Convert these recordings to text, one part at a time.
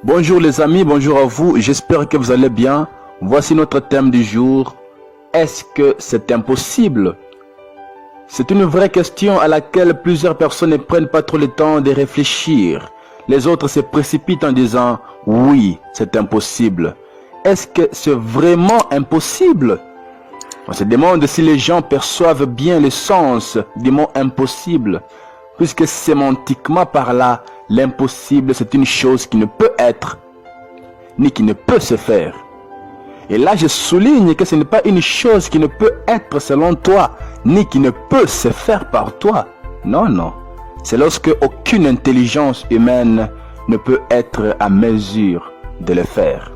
Bonjour les amis, bonjour à vous, j'espère que vous allez bien. Voici notre thème du jour. Est-ce que c'est impossible? C'est une vraie question à laquelle plusieurs personnes ne prennent pas trop le temps de réfléchir. Les autres se précipitent en disant « Oui, c'est impossible ». Est-ce que c'est vraiment impossible? On se demande si les gens perçoivent bien le sens du mot « impossible », puisque sémantiquement par là, l'impossible c'est une chose qui ne peut être, ni qui ne peut se faire. Et là je souligne que ce n'est pas une chose qui ne peut être selon toi, ni qui ne peut se faire par toi. Non, non. C'est lorsque aucune intelligence humaine ne peut être à mesure de le faire.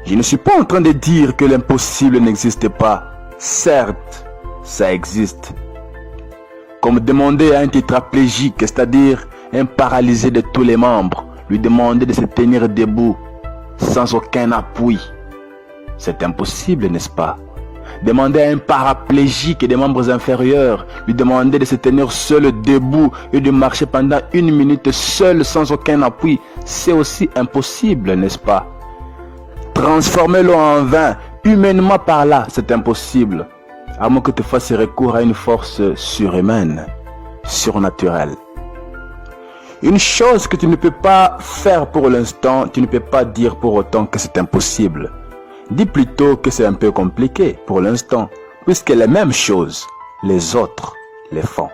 Je ne suis pas en train de dire que l'impossible n'existe pas. Certes, ça existe. Comme demander à un tétraplégique, c'est-à-dire un paralysé de tous les membres, lui demander de se tenir debout sans aucun appui. C'est impossible, n'est-ce pas? Demander à un paraplégique et des membres inférieurs, lui demander de se tenir seul debout et de marcher pendant 1 minute seul sans aucun appui, c'est aussi impossible, n'est-ce pas? Transformer l'eau en vin, humainement par là, c'est impossible. À moins que tu fasses recours à une force surhumaine, surnaturelle. Une chose que tu ne peux pas faire pour l'instant, tu ne peux pas dire pour autant que c'est impossible. Dis plutôt que c'est un peu compliqué pour l'instant, puisque les mêmes choses, les autres les font.